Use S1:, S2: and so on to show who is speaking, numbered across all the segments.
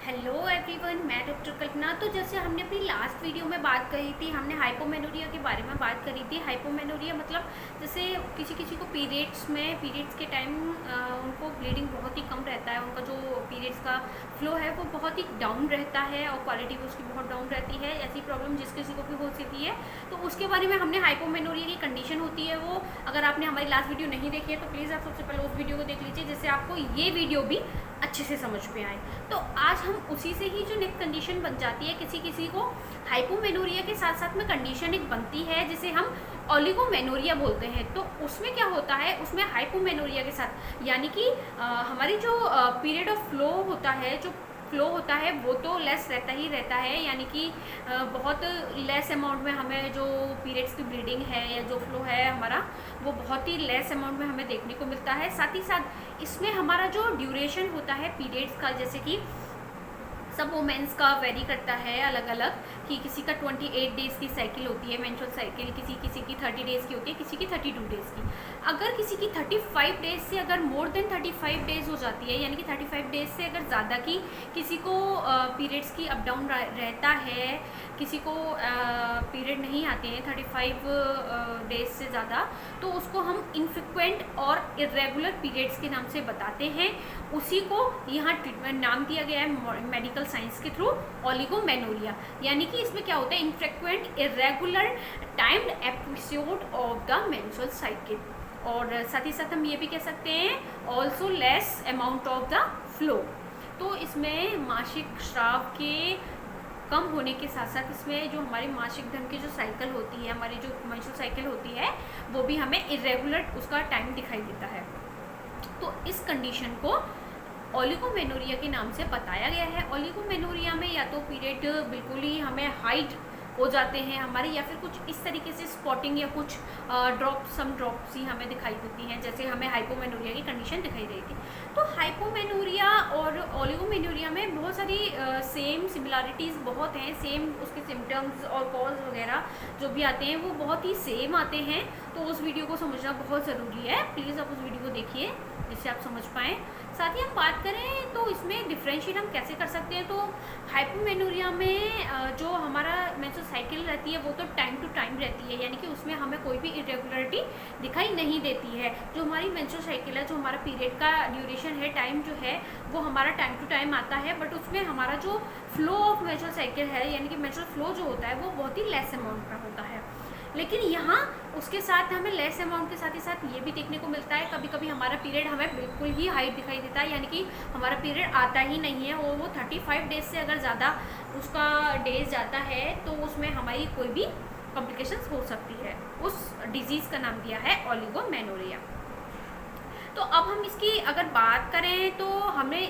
S1: Hello everyone, मैं doctor कल्पना। तो जैसे हमने अपनी लास्ट वीडियो में बात करी थी, हमने हाइपोमेनोरिया के बारे में बात करी थी। हाइपोमेनोरिया मतलब जैसे किसी किसी को पीरियड्स के टाइम उनको ब्लीडिंग बहुत ही कम रहता है, उनका जो पीरियड्स का फ्लो है वो बहुत ही डाउन रहता है और क्वालिटी भी उसकी बहुत डाउन रहती है। ऐसी प्रॉब्लम जिस किसी को भी हो सकती है, तो उसके बारे में हमने हाइपोमेनोरिया की कंडीशन होती है वो, अगर आपने हमारी लास्ट वीडियो नहीं देखी है तो प्लीज़ आप सबसे पहले उस वीडियो को देख लीजिए, जिससे आपको ये वीडियो भी अच्छे से समझ में आए। तो आज हम उसी से ही जो नेक्स्ट कंडीशन बन जाती है, किसी किसी को हाइपोमेनोरिया के साथ साथ में कंडीशन एक बनती है जिसे हम ओलिगोमेनोरिया बोलते हैं। तो उसमें क्या होता है, उसमें हाइपोमेनोरिया के साथ यानी कि हमारी जो पीरियड ऑफ फ्लो होता है, जो फ्लो होता है वो तो लेस रहता ही रहता है, यानी कि बहुत लेस अमाउंट में हमें जो पीरियड्स की ब्लीडिंग है या जो फ्लो है हमारा, वो बहुत ही लेस अमाउंट में हमें देखने को मिलता है। साथ ही साथ इसमें हमारा जो ड्यूरेशन होता है पीरियड्स का, जैसे कि सब वोमेंस का वेरी करता है अलग अलग, कि किसी का 28 डेज़ की साइकिल होती है मेंस्ट्रुअल साइकिल, किसी की 30 डेज़ की होती है, किसी की 32 डेज़ की। अगर किसी की 35 डेज़ से अगर मोर देन 35 डेज़ हो जाती है, यानी कि 35 डेज़ से अगर ज़्यादा की किसी को पीरियड्स की अप डाउन रहता है, किसी को पीरियड नहीं आते हैं 35 डेज से ज़्यादा, तो उसको हम इनफ्रिक्वेंट और इरेगुलर पीरियड्स के नाम से बताते हैं। उसी को यहाँ ट्रीटमेंट नाम दिया गया है मेडिकल साइंस के थ्रू, ओलिगोमेनोरिया। यानी कि इसमें क्या होता है, infrequent irregular timed episode of the menstrual cycle, और साथ ही साथ हम ये भी कह सकते हैं also less amount of the flow. तो इसमें मासिक स्राव के कम होने के साथ साथ इसमें जो हमारी मासिक धर्म की जो साइकिल होती है, हमारी जो मेंस्ट्रुअल साइकिल होती है, वो भी हमें इरेगुलर उसका टाइम दिखाई देता है। तो इस कंडीशन को ओलिगोमेनोरिया के नाम से बताया गया है। ओलिगोमेनोरिया में या तो पीरियड बिल्कुल ही हमें हाइट हो जाते हैं हमारे, या फिर कुछ इस तरीके से स्पॉटिंग या कुछ सम ड्रॉप्स ही हमें दिखाई देती हैं, जैसे हमें हाइपोमेनोरिया की कंडीशन दिखाई रही थी। तो हाइपोमेनोरिया और ओलिगोमेनोरिया में बहुत सारी सेम सिमिलैरिटीज़ बहुत हैं, सेम उसके सिम्टम्स और कॉज वगैरह जो भी आते हैं वो बहुत ही सेम आते हैं। तो उस वीडियो को समझना बहुत ज़रूरी है, प्लीज़ आप उस वीडियो को देखिए जिससे आप समझ पाएँ। साथ ही हम बात करें तो इसमें डिफ्रेंशिएट हम कैसे कर सकते हैं, तो हाइपोमेनोरिया में जो हमारा मेंस्ट्रुअल साइकिल रहती है वो तो टाइम टू टाइम रहती है, यानी कि उसमें हमें कोई भी इरेगुलरिटी दिखाई नहीं देती है। जो हमारी मेंस्ट्रुअल साइकिल है, जो हमारा पीरियड का ड्यूरेशन है, टाइम जो है वो हमारा टाइम टू टाइम आता है, बट उसमें हमारा जो फ्लो ऑफ मेंस्ट्रुअल साइकिल है, यानी कि मेंस्ट्रुअल फ्लो जो होता है वो बहुत ही लेस अमाउंट का होता है। लेकिन यहाँ उसके साथ हमें लेस अमाउंट के साथ ही साथ ये भी देखने को मिलता है, कभी कभी हमारा पीरियड हमें बिल्कुल ही हाइट दिखाई देता है, यानी कि हमारा पीरियड आता ही नहीं है, और वो 35 डेज से अगर ज़्यादा उसका डेज जाता है तो उसमें हमारी कोई भी कॉम्प्लिकेशंस हो सकती है। उस डिजीज़ का नाम दिया है ओलिगोमेनोरिया। तो अब हम इसकी अगर बात करें तो हमें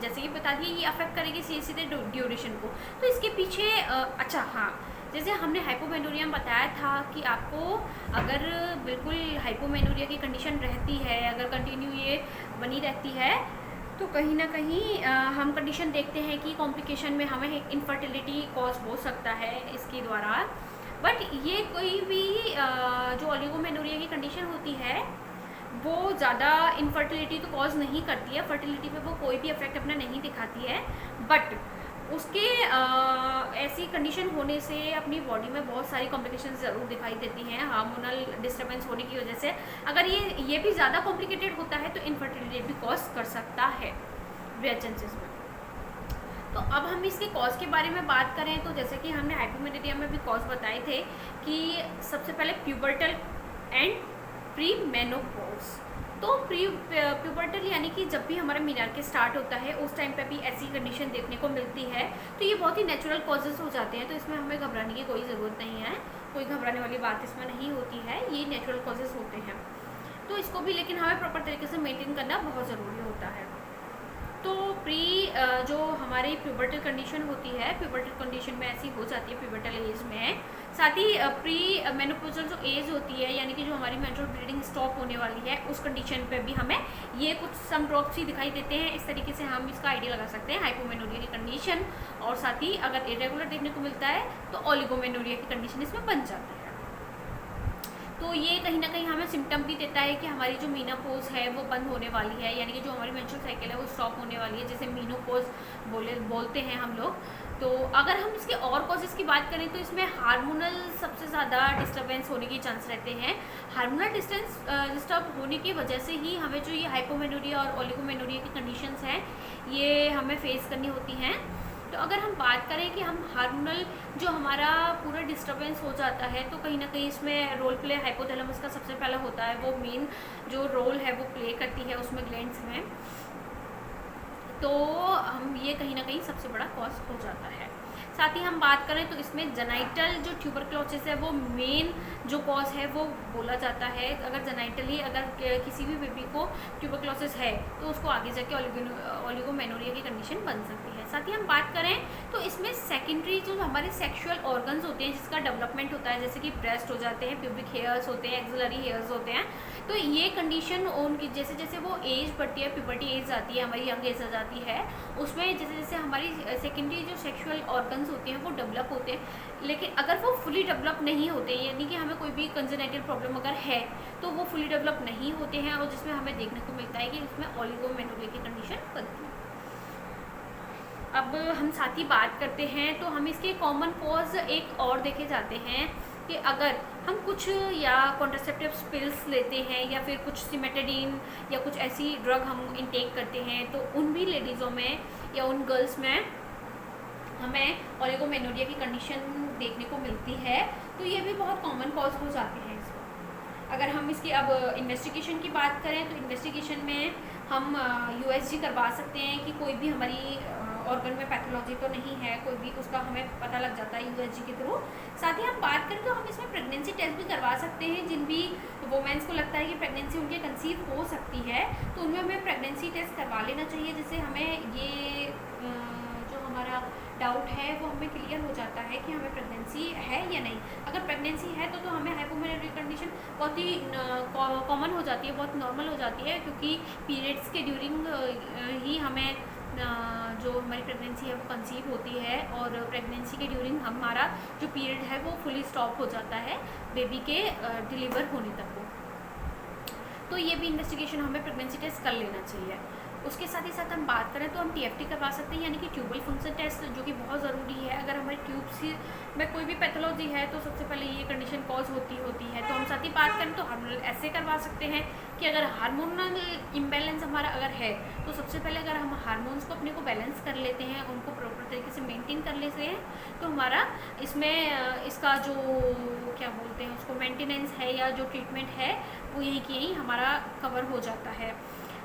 S1: जैसे कि बता दिए ये अफेक्ट करेगी सीधे ड्यूरेशन को। तो इसके पीछे अच्छा हाँ, जैसे हमने हाइपोमेनोरिया में बताया था कि आपको अगर बिल्कुल हाइपोमेनोरिया की कंडीशन रहती है, अगर कंटिन्यू ये बनी रहती है, तो कहीं ना कहीं हम कंडीशन देखते हैं कि कॉम्प्लिकेशन में हमें इनफर्टिलिटी कॉज हो सकता है इसके द्वारा। बट ये कोई भी जो ओलिगोमेनोरिया की कंडीशन होती है वो ज़्यादा इनफर्टिलिटी तो कॉज नहीं करती है, फर्टिलिटी पे वो कोई भी इफेक्ट अपना नहीं दिखाती है। बट उसके ऐसी कंडीशन होने से अपनी बॉडी में बहुत सारी कॉम्प्लिकेशंस ज़रूर दिखाई देती हैं, हार्मोनल डिस्टर्बेंस होने की वजह से। अगर ये भी ज़्यादा कॉम्प्लिकेटेड होता है तो इनफर्टिलिटी भी कॉज कर सकता है रेयर चांसेस में। तो अब हम इसके कॉज के बारे में बात करें तो जैसे कि हमने हाइपोमेनोरिया में भी कॉज बताए थे कि सबसे पहले प्यूबर्टल एंड प्री मेनोपॉज। तो प्यूबर्टल यानी कि जब भी हमारा मीनार्की स्टार्ट होता है उस टाइम पे भी ऐसी कंडीशन देखने को मिलती है। तो ये बहुत ही नेचुरल कॉजेज़ हो जाते हैं, तो इसमें हमें घबराने की कोई ज़रूरत नहीं है, कोई घबराने वाली बात इसमें नहीं होती है, ये नेचुरल कॉजेज़ होते हैं। तो इसको भी लेकिन हमें प्रॉपर तरीके से मेंटेन करना बहुत ज़रूरी होता है। तो जो हमारी प्यूबर्टल कंडीशन होती है, प्यूबर्टल कंडीशन में ऐसी हो जाती है प्यूबर्टल एज में। साथ ही प्री मेनोपॉजल जो एज होती है, यानी कि जो हमारी मेंस्ट्रुअल ब्लीडिंग स्टॉप होने वाली है, उस कंडीशन पे भी हमें ये कुछ सम ड्रॉप्स ही दिखाई देते हैं। इस तरीके से हम इसका आइडिया लगा सकते हैं हाइपोमेनोरिया की कंडीशन। और साथ ही अगर इरेगुलर देखने को मिलता है तो ओलिगोमेनोरिया की कंडीशन इसमें बन जाती है। तो ये कहीं ना कहीं हमें सिम्टम भी देता है कि हमारी जो मीनोपॉज है वो बंद होने वाली है, यानी कि जो हमारी मेंस्ट्रुअल साइकिल है वो स्टॉप होने वाली है, जैसे मीनोपॉज बोलते हैं हम लोग। तो अगर हम इसके और कॉजेज़ की बात करें तो इसमें हार्मोनल सबसे ज़्यादा डिस्टर्बेंस होने के चांस रहते हैं। हार्मोनल डिस्टर्ब होने की वजह से ही हमें जो ये हाइपोमेनोरिया और ओलिगोमेनोरिया की कंडीशंस हैं ये हमें फेस करनी होती हैं। तो अगर हम बात करें कि हम हार्मोनल जो हमारा पूरा डिस्टर्बेंस हो जाता है, तो कहीं ना कहीं इसमें रोल प्ले हाइपोथैलेमस का सबसे पहला होता है, वो मेन जो रोल है वो प्ले करती है उसमें ग्लैंड्स में। तो हम ये कहीं ना कहीं सबसे बड़ा कॉज हो जाता है। साथ ही हम बात करें तो इसमें जेनाइटल जो ट्यूबरक्लोसिस है वो मेन जो कॉज है वो बोला जाता है। अगर जेनाइटली अगर किसी भी बेबी को ट्यूबरक्लोसिस है तो उसको आगे जाके ओलिगोमेनोरिया की कंडीशन बन सकती है। साथ ही हम बात करें तो इसमें सेकेंडरी जो हमारे सेक्सुअल ऑर्गन्स होते हैं जिसका डेवलपमेंट होता है, जैसे कि ब्रेस्ट हो जाते हैं, प्यूबिक हेयर्स होते हैं, एक्सिलरी हेयर्स होते हैं, तो ये कंडीशन उनकी जैसे जैसे वो एज बढ़ती है, प्यूबर्टी एज आती है, हमारी यंग एज आ जाती है, उसमें जैसे जैसे हमारी सेकेंडरी जो सेक्सुअल ऑर्गन्स होते हैं वो डेवलप होते हैं। लेकिन अगर वो फुली डेवलप नहीं होते, यानी कि हमें कोई भी कंजेनाइटल प्रॉब्लम अगर है तो वो फुली डेवलप नहीं होते हैं, और जिसमें हमें देखने को मिलता है कि उसमें ओलिगोमेनोरिया की कंडीशन बनती है। अब हम साथ ही बात करते हैं तो हम इसके कॉमन कॉज एक और देखे जाते हैं कि अगर हम कुछ या कॉन्ट्रासेप्टिव पिल्स लेते हैं या फिर कुछ सिमेटाडीन या कुछ ऐसी ड्रग हम इनटेक करते हैं, तो उन भी लेडीज़ों में या उन गर्ल्स में हमें ओलिगोमेनोरिया की कंडीशन देखने को मिलती है। तो ये भी बहुत कॉमन कॉज हो जाते हैं इसको। अगर हम इसकी अब इन्वेस्टिगेशन की बात करें तो इन्वेस्टिगेशन में हम यूएसजी करवा सकते हैं कि कोई भी हमारी ऑर्गन में पैथोलॉजी तो नहीं है, कोई भी उसका हमें पता लग जाता है यूएसजी के थ्रू। साथ ही हम बात करें तो हम इसमें प्रेगनेंसी टेस्ट भी करवा सकते हैं। जिन भी वोमेंस को लगता है कि प्रेगनेंसी उनके कंसीव हो सकती है तो उनमें हमें प्रेगनेंसी टेस्ट करवा लेना चाहिए, जिससे हमें ये जो हमारा डाउट है वो हमें क्लियर हो जाता है कि हमें प्रेगनेंसी है या नहीं। अगर प्रेगनेंसी है तो हमें हाइपोमेनोरिया कंडीशन बहुत ही कॉमन हो जाती है, बहुत नॉर्मल हो जाती है, क्योंकि पीरियड्स के ड्यूरिंग ही हमें जो हमारी प्रेगनेंसी है वो कंसीव होती है, और प्रेगनेंसी के ड्यूरिंग हमारा जो पीरियड है वो फुली स्टॉप हो जाता है बेबी के डिलीवर होने तक को। तो ये भी इन्वेस्टिगेशन हमें प्रेगनेंसी टेस्ट कर लेना चाहिए। उसके साथ ही साथ हम बात करें तो हम टीएफटी करवा सकते हैं, यानी कि ट्यूबल फंक्शन टेस्ट, जो कि बहुत ज़रूरी है। अगर हमारी ट्यूब्स में कोई भी पैथोलॉजी है तो सबसे पहले ये कंडीशन कॉज होती है। तो हम साथ ही बात करें तो हार्मोनल ऐसे करवा सकते हैं कि अगर हार्मोनल इम्बैलेंस हमारा अगर है तो सबसे पहले अगर हम हार्मोन्स को अपने को बैलेंस कर लेते हैं, उनको प्रॉपर तरीके से मेंटेन कर लेते हैं, तो हमारा इसमें इसका जो क्या बोलते हैं उसको मेंटेनेंस है या जो ट्रीटमेंट है वो यहीं की यहीं हमारा कवर हो जाता है।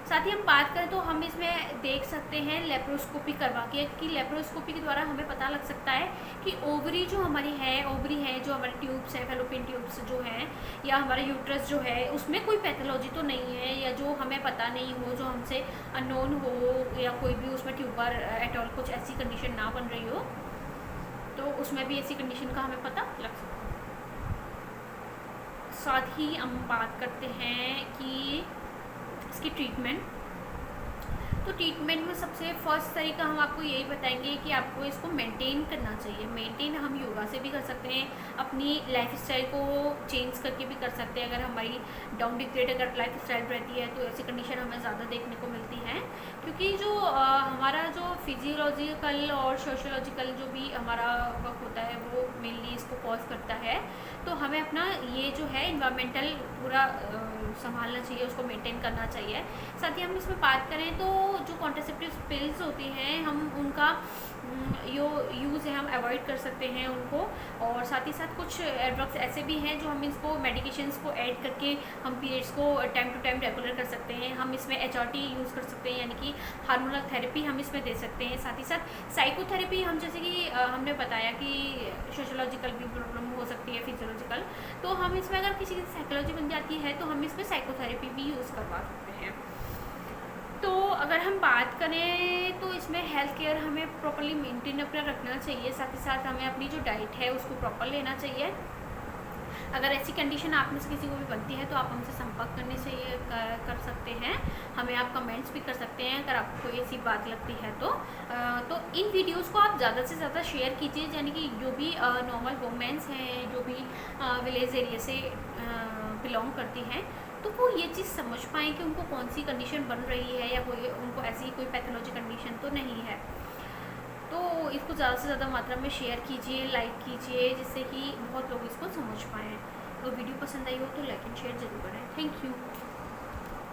S1: साथ ही हम बात करें तो हम इसमें देख सकते हैं लेप्रोस्कोपी करवा के, कि लेप्रोस्कोपी के द्वारा हमें पता लग सकता है कि ओवरी जो हमारी है, ओवरी है जो हमारे ट्यूब्स है, फैलोपियन ट्यूब्स जो हैं, या हमारा यूट्रस जो है उसमें कोई पैथोलॉजी तो नहीं है, या जो हमें पता नहीं हो, जो हमसे अननोन हो, या कोई भी उसमें ट्यूबर एट ऑल कुछ ऐसी कंडीशन ना बन रही हो, तो उसमें भी ऐसी कंडीशन का हमें पता लग सकता है। साथ ही हम बात करते हैं कि इसकी ट्रीटमेंट, तो ट्रीटमेंट में सबसे फर्स्ट तरीका हम आपको यही बताएंगे कि आपको इसको मेंटेन करना चाहिए। मेंटेन हम योगा से भी कर सकते हैं, अपनी लाइफस्टाइल को चेंज करके भी कर सकते हैं। अगर हमारी डाउन डिग्रेड अगर लाइफस्टाइल रहती है तो ऐसी कंडीशन हमें ज़्यादा देखने को मिलती है, क्योंकि जो हमारा जो फिजियोलॉजिकल और सोशियोलॉजिकल जो भी हमारा वर्क होता है वो मेनली इसको कॉज करता है। तो हमें अपना ये जो है इन्वायरमेंटल पूरा संभालना चाहिए, उसको मेंटेन करना चाहिए। साथ ही हम इसमें बात करें तो जो कॉन्ट्रासेप्टिव पिल्स होती हैं हम उनका यूज़ है हम अवॉइड कर सकते हैं उनको, और साथ ही साथ कुछ ड्रग्स ऐसे भी हैं जो हम इसको मेडिकेशंस को ऐड करके हम पीरियड्स को टाइम टू टाइम रेगुलर कर सकते हैं। हम इसमें HRT यूज़ कर सकते हैं, यानी कि हार्मोनल थेरेपी हम इसमें दे सकते हैं। साथ ही साथ साइकोथेरेपी हम जैसे कि हमने बताया कि सोशोलॉजिकल भी प्रॉब्लम हो सकती है, फिजियोलॉजिकल, तो हम इसमें अगर किसी की साइकोलॉजी बन जाती है तो हम इसमें साइकोथेरेपी भी यूज़ करवा सकते हैं। तो अगर हम बात करें तो इसमें हेल्थ केयर हमें प्रॉपर्ली मेंटेन अपना रखना चाहिए। साथ ही साथ हमें अपनी जो डाइट है उसको प्रॉपर लेना चाहिए। अगर ऐसी कंडीशन आप में से किसी को भी बनती है तो आप हमसे संपर्क करने चाहिए कर सकते हैं, हमें आप कमेंट्स भी कर सकते हैं अगर आपको ऐसी बात लगती है तो इन वीडियोस को आप ज़्यादा से ज़्यादा शेयर कीजिए, यानी कि जो भी नॉर्मल वुमेन्स हैं, जो भी विलेज एरिया से बिलोंग करते हैं, तो वो ये चीज़ समझ पाएँ कि उनको कौन सी कंडीशन बन रही है या कोई उनको ऐसी कोई पैथोलॉजी कंडीशन तो नहीं है। तो इसको ज़्यादा से ज़्यादा मात्रा में शेयर कीजिए, लाइक कीजिए, जिससे कि बहुत लोग इसको समझ पाएँ। अगर वीडियो पसंद आई हो तो लाइक एंड शेयर ज़रूर करें। Thank you.